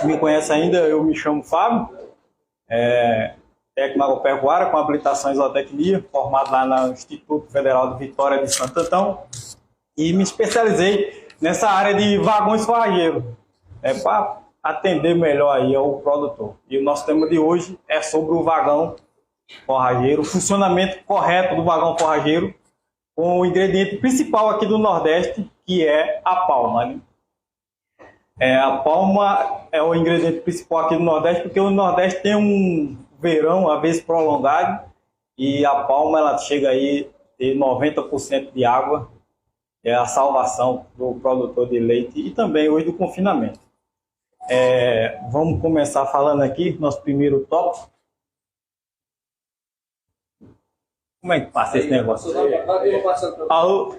me conhece ainda, eu me chamo Fábio, técnico agropecuária com habilitação em zootecnia, formado lá no Instituto Federal de Vitória de Santo Antão, e me especializei nessa área de vagões forrageiros, para atender melhor aí ao produtor. E o nosso tema de hoje é sobre o vagão forrageiro, o funcionamento correto do vagão forrageiro, com o ingrediente principal aqui do Nordeste, que é a palma, né? A palma é o ingrediente principal aqui do Nordeste, porque o Nordeste tem um verão, às vezes prolongado, e a palma ela chega aí a ter 90% de água, é a salvação do produtor de leite e também hoje do confinamento. Vamos começar falando aqui, nosso primeiro tópico. Como é que passa esse negócio?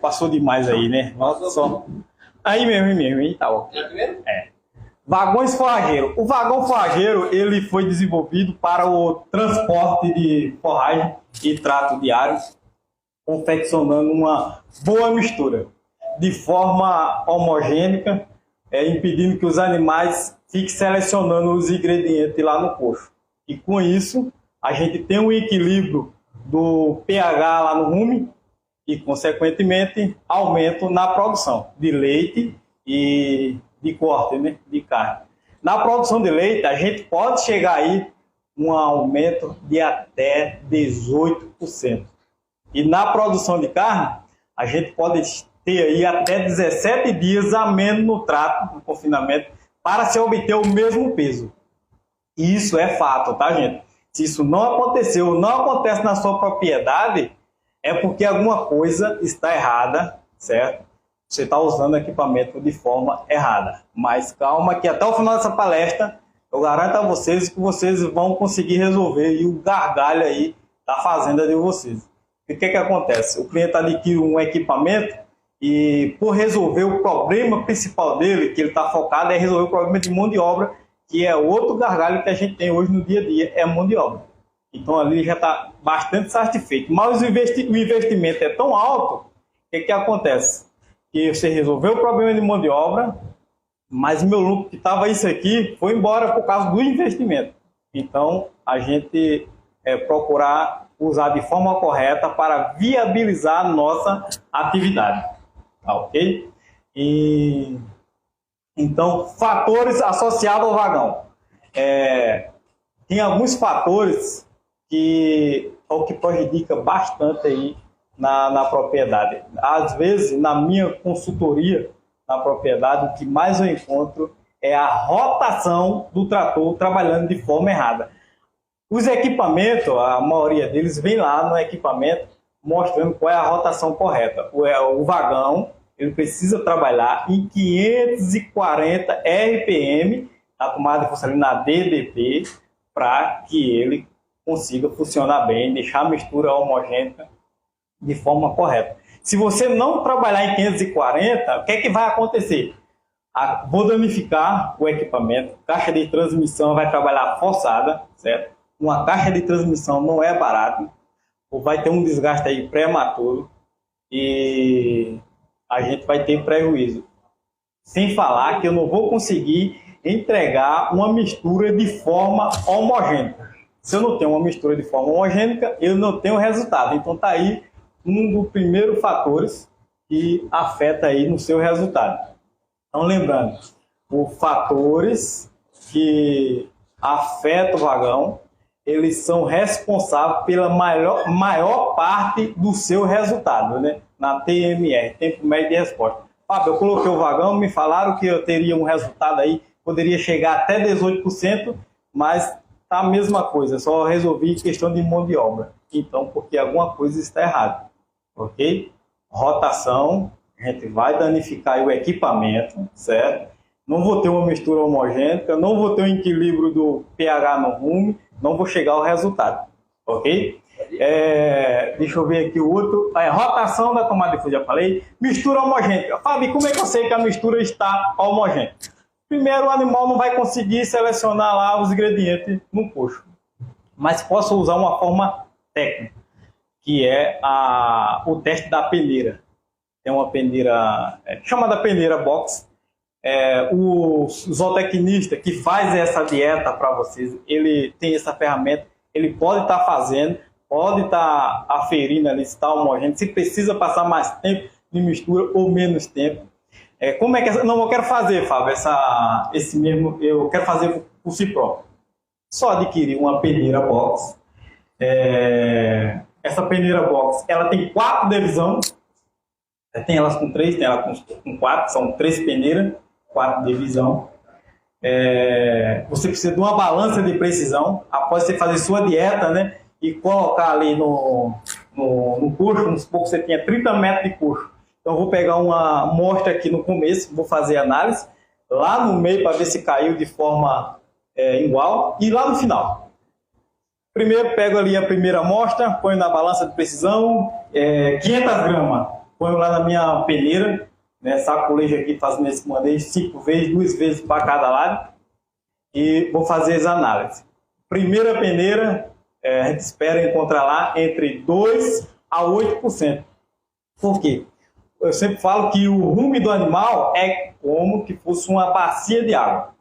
Passou demais aí, né? Nossa, só... Aí mesmo, aí tá ó. Vagões forrageiros. O vagão forrageiro ele foi desenvolvido para o transporte de forragem e trato diário, confeccionando uma boa mistura, de forma homogênica, impedindo que os animais fiquem selecionando os ingredientes lá no coxo. E com isso, a gente tem um equilíbrio do pH lá no rumen e, consequentemente, aumento na produção de leite e de corte, né, de carne. Na produção de leite, a gente pode chegar aí um aumento de até 18%. E na produção de carne, a gente pode ter aí até 17 dias a menos no trato, no confinamento, para se obter o mesmo peso. E isso é fato, tá, gente? Se isso não aconteceu, não acontece na sua propriedade, é porque alguma coisa está errada, certo? Você está usando o equipamento de forma errada. Mas calma que até o final dessa palestra, eu garanto a vocês que vocês vão conseguir resolver e o gargalho aí da fazenda de vocês. E o que acontece? O cliente adquire um equipamento e por resolver o problema principal dele, que ele está focado, é resolver o problema de mão de obra, que é outro gargalho que a gente tem hoje no dia a dia, é a mão de obra. Então ali já está bastante satisfeito. Mas o investimento é tão alto, o que acontece? Que você resolveu o problema de mão de obra, mas meu lucro que estava isso aqui foi embora por causa do investimento. Então a gente procurar usar de forma correta para viabilizar a nossa atividade. Tá, ok? Então, fatores associados ao vagão. Tem alguns fatores que prejudica bastante aí na propriedade. Às vezes, na minha consultoria na propriedade, o que mais eu encontro é a rotação do trator trabalhando de forma errada. Os equipamentos, a maioria deles vem lá no equipamento mostrando qual é a rotação correta. O vagão ele precisa trabalhar em 540 RPM, a tomada de força ali na DDP, para que ele consiga funcionar bem, deixar a mistura homogênea de forma correta. Se você não trabalhar em 540, o que é que vai acontecer? Vou danificar o equipamento, caixa de transmissão vai trabalhar forçada, certo? Uma caixa de transmissão não é barato, ou vai ter um desgaste aí prematuro e a gente vai ter prejuízo. Sem falar que eu não vou conseguir entregar uma mistura de forma homogênea. Se eu não tenho uma mistura de forma homogênea, eu não tenho resultado. Então está aí um dos primeiros fatores que afeta aí no seu resultado. Então lembrando, os fatores que afetam o vagão, eles são responsáveis pela maior parte do seu resultado, né? Na TMR, tempo médio de resposta. Fábio, eu coloquei o vagão, me falaram que eu teria um resultado aí, poderia chegar até 18%, mas tá a mesma coisa, só resolvi questão de mão de obra. Então, porque alguma coisa está errada, ok? Rotação, a gente vai danificar o equipamento, certo? Não vou ter uma mistura homogênea, não vou ter um equilíbrio do pH no rumo, não vou chegar ao resultado, ok? Deixa eu ver aqui o outro. Rotação da tomada de força, já falei. Mistura homogênea. Fábio, como é que eu sei que a mistura está homogênea? Primeiro, o animal não vai conseguir selecionar lá os ingredientes no coxo. Mas posso usar uma forma técnica, que é o teste da peneira. Tem uma peneira chamada peneira box, O zootecnista que faz essa dieta para vocês, ele tem essa ferramenta, ele pode estar fazendo, pode estar aferindo ali se está homogêneo, se precisa passar mais tempo de mistura ou menos tempo. Como é que não, eu quero fazer, Fábio, eu quero fazer por si próprio. Só adquirir uma peneira box. Essa peneira box, ela tem 4 divisões. Tem elas com 3, tem ela com 4, são 3 peneiras, 4 divisões. Você precisa de uma balança de precisão após você fazer sua dieta, né? E colocar ali no coxo, vamos supor que você tenha 30 metros de coxo. Então, eu vou pegar uma amostra aqui no começo, vou fazer análise, lá no meio para ver se caiu de forma igual, e lá no final. Primeiro, pego ali a primeira amostra, ponho na balança de precisão, 500 gramas, ponho lá na minha peneira, né, sacolejo aqui fazendo esse manejo 5 vezes, 2 vezes para cada lado, e vou fazer as análises. Primeira peneira, a gente espera encontrar lá entre 2% a 8%. Por quê? Eu sempre falo que o rumo do animal é como que fosse uma bacia de água,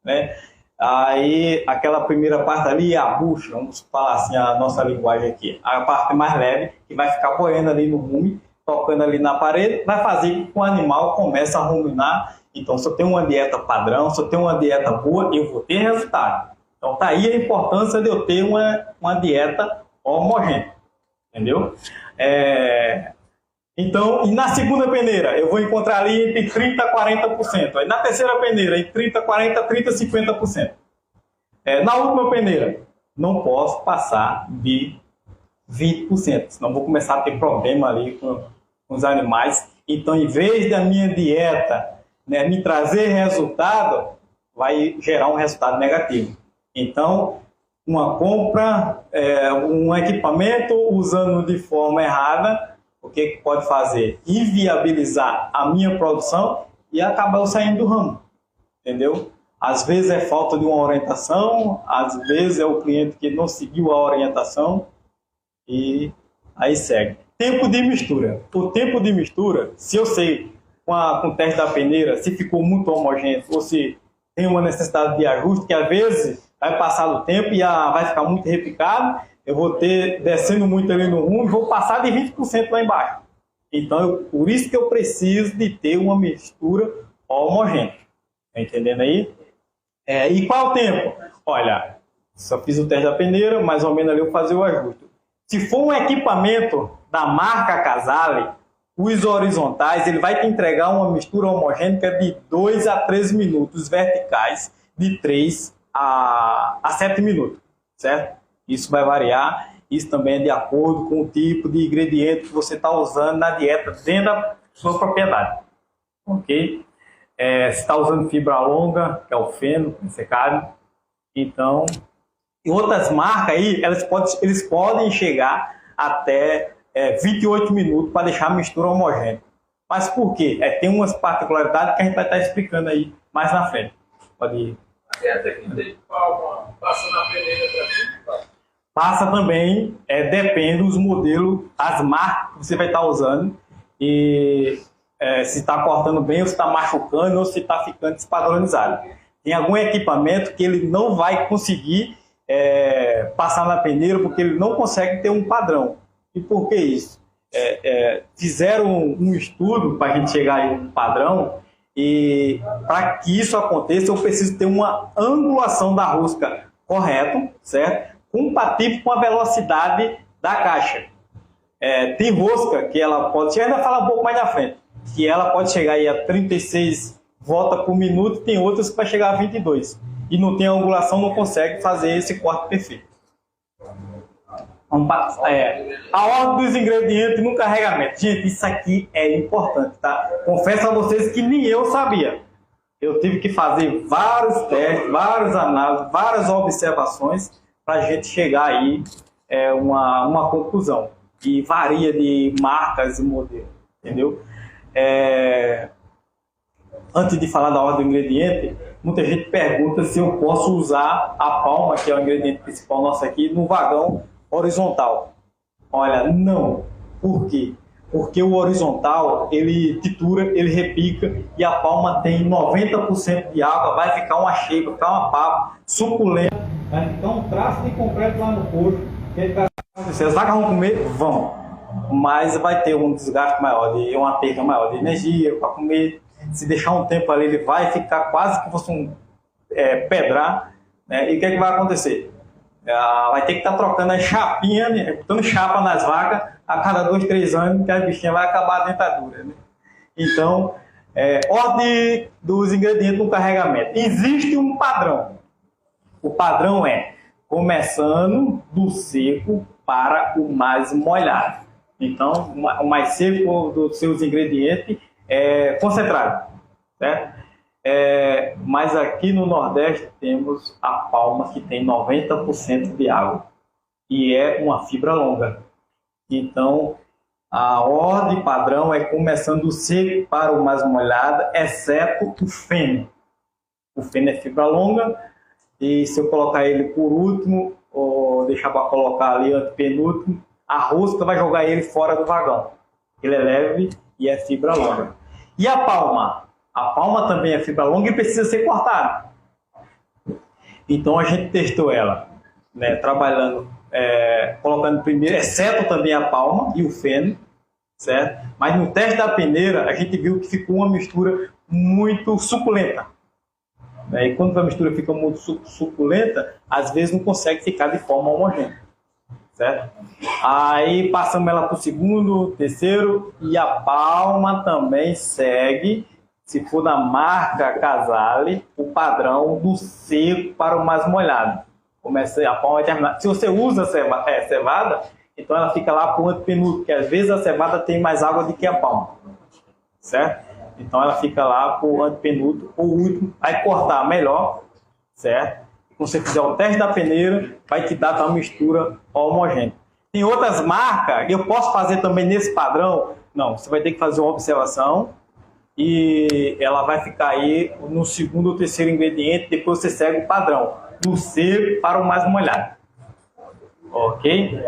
né? Aí, aquela primeira parte ali, a bucha, vamos falar assim a nossa linguagem aqui, a parte mais leve, que vai ficar correndo ali no rumo, tocando ali na parede, vai fazer com que o animal comece a ruminar. Então, se eu tenho uma dieta padrão, se eu tenho uma dieta boa, eu vou ter resultado. Então, tá aí a importância de eu ter uma dieta homogênea, entendeu? Então, e na segunda peneira, eu vou encontrar ali entre 30% a 40%. Aí na terceira peneira, entre 30%, 40%, 30%, 50%. Na última peneira, não posso passar de 20%, senão vou começar a ter problema ali com os animais. Então, em vez da minha dieta, né, me trazer resultado, vai gerar um resultado negativo. Então, uma compra, um equipamento usando de forma errada, o que pode fazer? Inviabilizar a minha produção e acabar eu saindo do ramo, entendeu? Às vezes é falta de uma orientação, às vezes é o cliente que não seguiu a orientação e aí segue. Tempo de mistura. O tempo de mistura, se eu sei com o teste da peneira se ficou muito homogêneo ou se tem uma necessidade de ajuste, que às vezes vai passar do tempo e vai ficar muito repicado, eu vou ter descendo muito ali no rumo e vou passar de 20% lá embaixo. Então, por isso que eu preciso de ter uma mistura homogênea. Tá entendendo aí? E qual o tempo? Olha, só fiz o teste da peneira, mais ou menos ali eu vou fazer o ajuste. Se for um equipamento da marca Casale, os horizontais, ele vai te entregar uma mistura homogênea de 2 a 13 minutos, verticais de 3 a 7 minutos, certo? Isso vai variar, isso também é de acordo com o tipo de ingrediente que você está usando na dieta dentro da sua propriedade, ok? Se está usando fibra longa, que é o feno, secado, então, e outras marcas aí, eles podem chegar até 28 minutos para deixar a mistura homogênea. Mas por quê? Tem umas particularidades que a gente vai estar explicando aí mais na frente. Pode ir. A técnica de palma passa na peneira para tudo? Passa também, depende dos modelos, as marcas que você vai estar usando e se está cortando bem ou se está machucando ou se está ficando despadronizado. Tem algum equipamento que ele não vai conseguir passar na peneira porque ele não consegue ter um padrão. E por que isso? Fizeram um estudo para a gente chegar em um padrão e para que isso aconteça eu preciso ter uma angulação da rosca correta, certo? Compatível com a velocidade da caixa. Tem rosca que ela pode, ainda falar um pouco mais na frente, que ela pode chegar aí a 36 voltas por minuto, tem outras que vai chegar a 22. E não tem angulação, não consegue fazer esse corte perfeito. A ordem dos ingredientes no carregamento. Gente, isso aqui é importante, tá? Confesso a vocês que nem eu sabia. Eu tive que fazer vários testes, várias análises, várias observações para a gente chegar aí uma conclusão. E varia de marcas e modelos, entendeu? Antes de falar da ordem do ingrediente, muita gente pergunta se eu posso usar a palma, que é o ingrediente principal nosso aqui, no vagão horizontal. Olha, não. Por quê? Porque o horizontal, ele tritura, ele repica e a palma tem 90% de água, vai ficar uma shape, vai ficar uma papa suculenta, vai ficar um traço de concreto lá no coxo. Se as vacas vão comer, vão, mas vai ter um desgaste maior, uma perda maior de energia para comer. Se deixar um tempo ali, ele vai ficar quase que fosse um pedrar, né? E o que é que vai acontecer? Vai ter que estar trocando a chapinha, né? Botando chapa nas vacas a cada 2, 3 anos, que a bichinha vai acabar a dentadura, né? Então, ordem dos ingredientes no carregamento. Existe um padrão. O padrão é começando do seco para o mais molhado. Então, o mais seco dos seus ingredientes é concentrado, certo? Mas aqui no Nordeste temos a palma que tem 90% de água e é uma fibra longa. Então, a ordem padrão é começando do seco para o mais molhado, exceto o feno. O feno é fibra longa e se eu colocar ele por último, ou deixar para colocar ali antepenúltimo, a rosca vai jogar ele fora do vagão. Ele é leve e é fibra longa. E a palma? A palma também é fibra longa e precisa ser cortada. Então a gente testou ela, né, trabalhando, colocando primeiro, exceto também a palma e o feno, certo? Mas no teste da peneira a gente viu que ficou uma mistura muito suculenta. E quando a mistura fica muito suculenta, às vezes não consegue ficar de forma homogênea, certo? Aí passamos ela para o segundo, terceiro, e a palma também segue, se for da marca Casale, o padrão do seco para o mais molhado. A palma vai terminar. Se você usa cevada, então ela fica lá para o antepenúltimo, porque às vezes a cevada tem mais água do que a palma, certo? Então ela fica lá para o antepenúltimo, o último, vai cortar melhor, certo? Quando você fizer o teste da peneira, vai te dar uma mistura homogênea. Tem outras marcas, eu posso fazer também nesse padrão? Não, você vai ter que fazer uma observação e ela vai ficar aí no segundo ou terceiro ingrediente, depois você segue o padrão, do seco para o mais molhado. Ok?